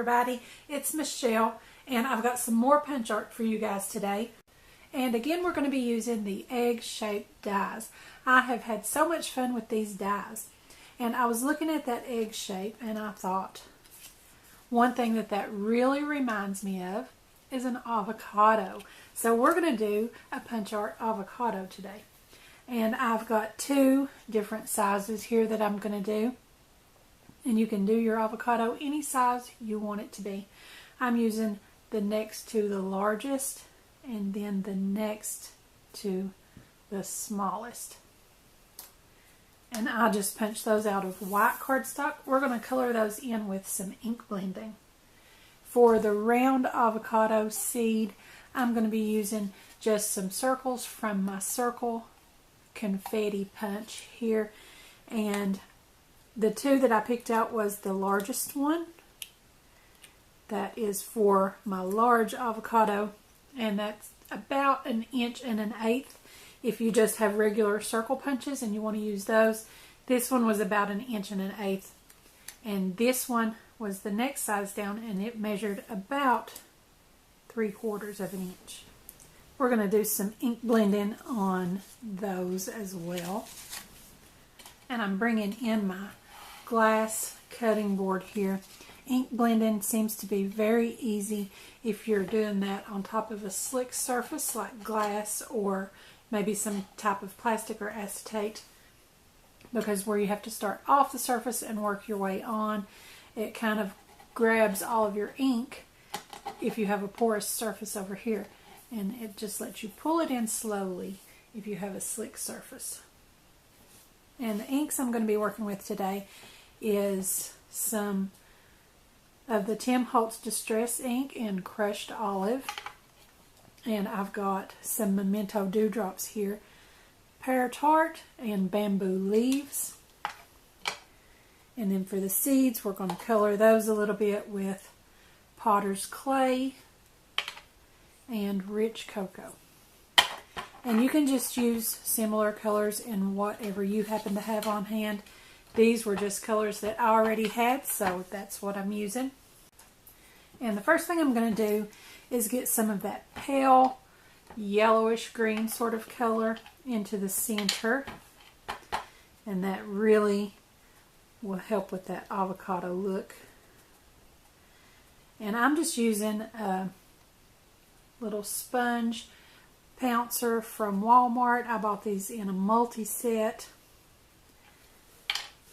everybody, it's Michelle and I've got some more punch art for you guys today. And again, we're going to be using the egg-shaped dies. I have had so much fun with these dies. And I was looking at that egg shape and I thought, one thing that really reminds me of is an avocado. So we're going to do a punch art avocado today. And I've got two different sizes here that I'm going to do. And you can do your avocado any size you want it to be. I'm using the next to the largest and then the next to the smallest. And I just punched those out of white cardstock. We're going to color those in with some ink blending. For the round avocado seed, I'm going to be using just some circles from my circle confetti punch here. And the two that I picked out was the largest one. That is for my large avocado, and that's about 1 1/8 inches. If you just have regular circle punches and you want to use those, this one was about 1 1/8 inches, and this one was the next size down, and it measured about 3/4 inch. We're going to do some ink blending on those as well, and I'm bringing in my glass cutting board here. Ink blending seems to be very easy if you're doing that on top of a slick surface like glass or maybe some type of plastic or acetate, because where you have to start off the surface and work your way on, it kind of grabs all of your ink if you have a porous surface over here, and it just lets you pull it in slowly if you have a slick surface. And the inks I'm going to be working with today is some of the Tim Holtz Distress ink in crushed olive, and I've got some Memento Dewdrops here, pear tart, and bamboo leaves. And then for the seeds, we're going to color those a little bit with potter's clay and rich cocoa. And you can just use similar colors in whatever you happen to have on hand. These were just colors that I already had, so that's what I'm using. And the first thing I'm going to do is get some of that pale yellowish green sort of color into the center. And that really will help with that avocado look. And I'm just using a little sponge pouncer from Walmart. I bought these in a multi-set.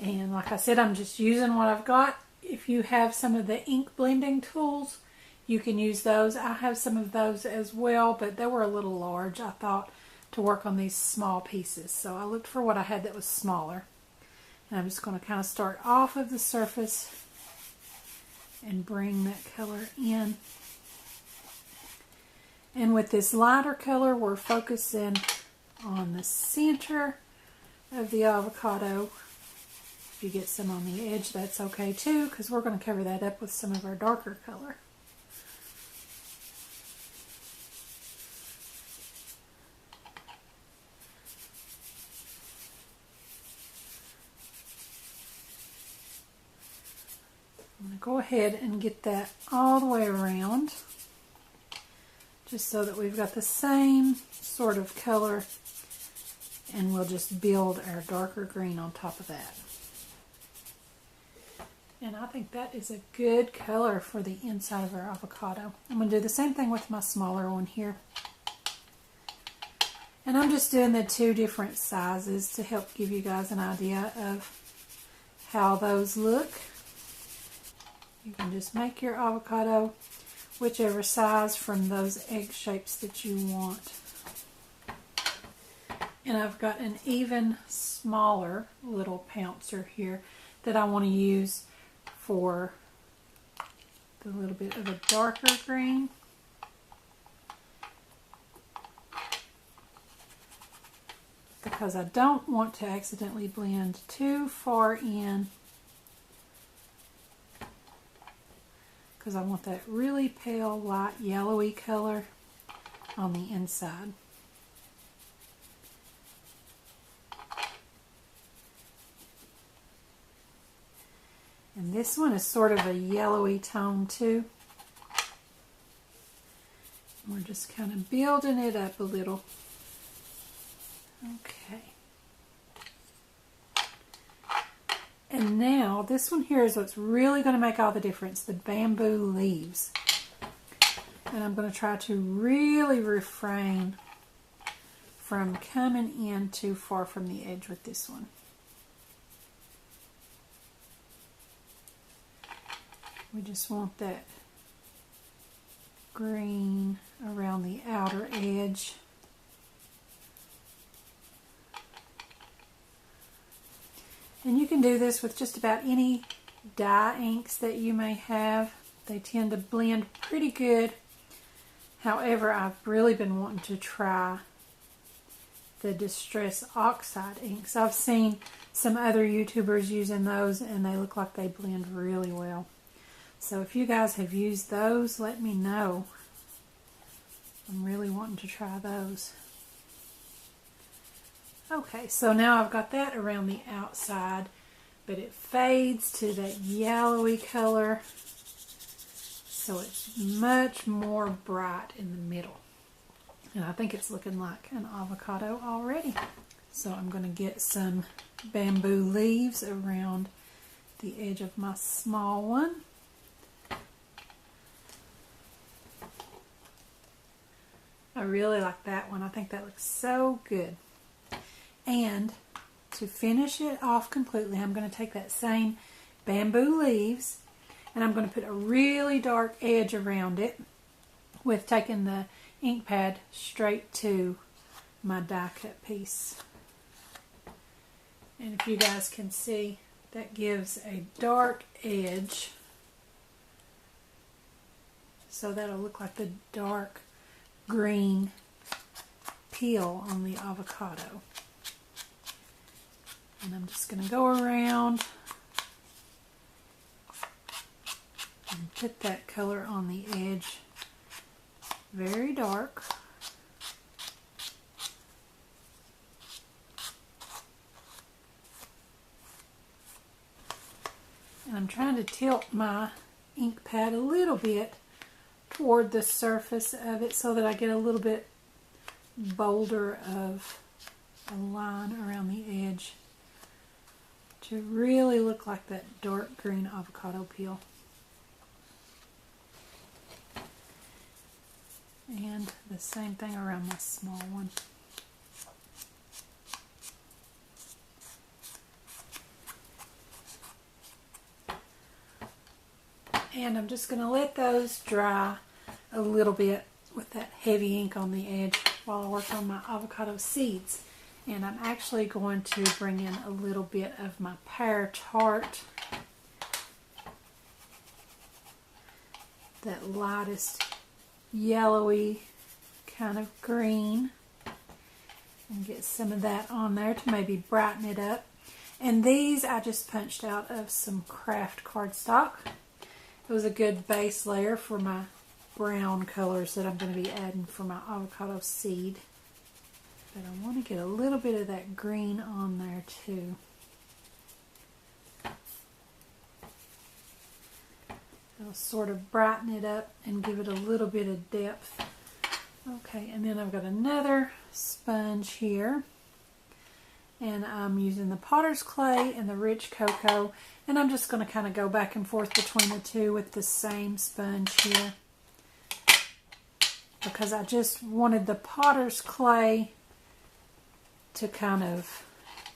And like I said, I'm just using what I've got. If you have some of the ink blending tools, you can use those. I have some of those as well, but they were a little large, I thought, to work on these small pieces. So I looked for what I had that was smaller. And I'm just going to kind of start off of the surface and bring that color in. And with this lighter color, we're focusing on the center of the avocado. If you get some on the edge, that's okay too, because we're going to cover that up with some of our darker color. I'm going to go ahead and get that all the way around, just so that we've got the same sort of color, and we'll just build our darker green on top of that. And I think that is a good color for the inside of our avocado. I'm going to do the same thing with my smaller one here. And I'm just doing the two different sizes to help give you guys an idea of how those look. You can just make your avocado whichever size from those egg shapes that you want. And I've got an even smaller little pouncer here that I want to use for the little bit of a darker green. Because I don't want to accidentally blend too far in, because I want that really pale light yellowy color on the inside. And this one is sort of a yellowy tone too. We're just kind of building it up a little. Okay. And now this one here is what's really going to make all the difference, the bamboo leaves. And I'm going to try to really refrain from coming in too far from the edge with this one. We just want that green around the outer edge. And you can do this with just about any dye inks that you may have. They tend to blend pretty good. However, I've really been wanting to try the Distress Oxide inks. I've seen some other YouTubers using those and they look like they blend really well. So if you guys have used those, let me know. I'm really wanting to try those. Okay, so now I've got that around the outside, but it fades to that yellowy color, so it's much more bright in the middle. And I think it's looking like an avocado already. So I'm going to get some bamboo leaves around the edge of my small one. I really like that one. I think that looks so good. And to finish it off completely, I'm going to take that same bamboo leaves and I'm going to put a really dark edge around it with taking the ink pad straight to my die cut piece. And if you guys can see, that gives a dark edge. So that'll look like the dark green peel on the avocado. And I'm just going to go around and put that color on the edge very dark. And I'm trying to tilt my ink pad a little bit toward the surface of it so that I get a little bit bolder of a line around the edge to really look like that dark green avocado peel. And the same thing around my small one. And I'm just going to let those dry a little bit with that heavy ink on the edge while I work on my avocado seeds. And I'm actually going to bring in a little bit of my pear tart, that lightest yellowy kind of green, and get some of that on there to maybe brighten it up. And these I just punched out of some craft cardstock. It was a good base layer for my brown colors that I'm going to be adding for my avocado seed. But I want to get a little bit of that green on there too. It'll sort of brighten it up and give it a little bit of depth. Okay, and then I've got another sponge here. And I'm using the potter's clay and the rich cocoa. And I'm just going to kind of go back and forth between the two with the same sponge here. Because I just wanted the potter's clay to kind of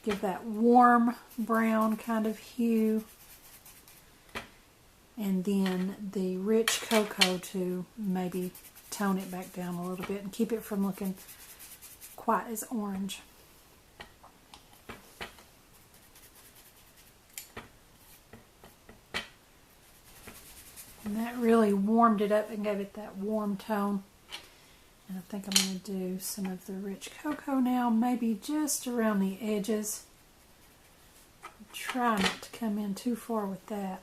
give that warm brown kind of hue. And then the rich cocoa to maybe tone it back down a little bit and keep it from looking quite as orange. And that really warmed it up and gave it that warm tone. And I think I'm going to do some of the rich cocoa now, maybe just around the edges. Try not to come in too far with that.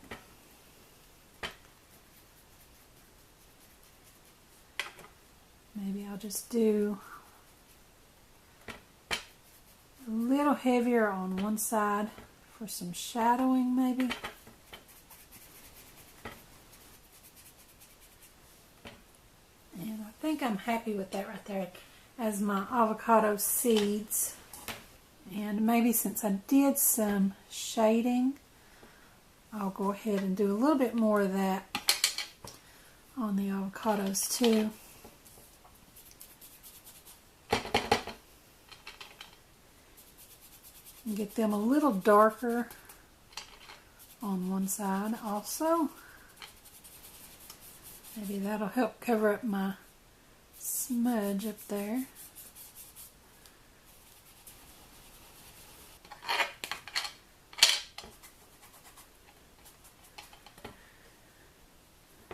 Maybe I'll just do a little heavier on one side for some shadowing maybe. think I'm happy with that right there as my avocado seeds. And maybe since I did some shading, I'll go ahead and do a little bit more of that on the avocados too. And get them a little darker on one side also. Maybe that'll help cover up my smudge up there.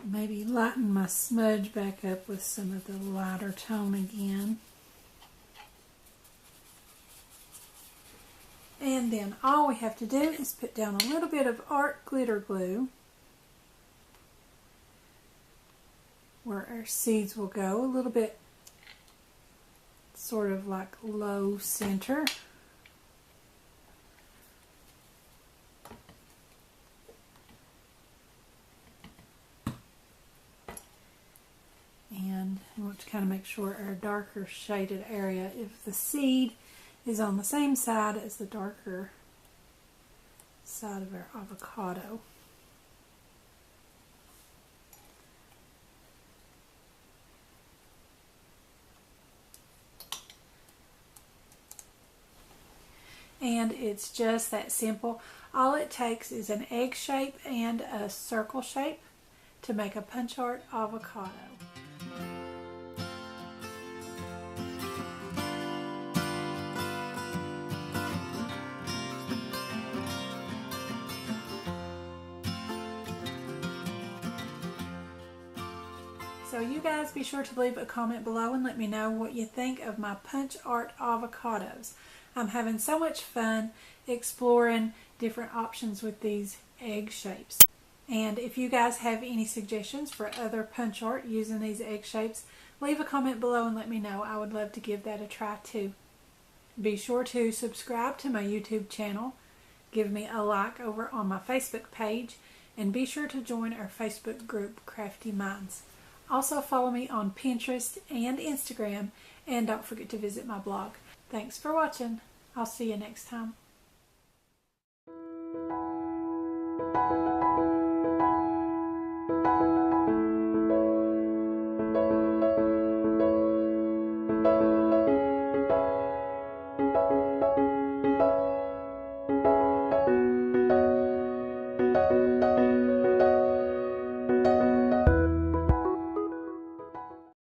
Maybe lighten my smudge back up with some of the lighter tone again. And then all we have to do is put down a little bit of Art glitter glue where our seeds will go, a little bit sort of like low center. And we want to kind of make sure our darker shaded area, if the seed is on the same side as the darker side of our avocado. And it's just that simple. All it takes is an egg shape and a circle shape to make a punch art avocado. So you guys be sure to leave a comment below and let me know what you think of my punch art avocados. I'm having so much fun exploring different options with these egg shapes. And if you guys have any suggestions for other punch art using these egg shapes, leave a comment below and let me know. I would love to give that a try too. Be sure to subscribe to my YouTube channel, give me a like over on my Facebook page, and be sure to join our Facebook group, Crafty Minds. Also follow me on Pinterest and Instagram, and don't forget to visit my blog. Thanks for watching. I'll see you next time.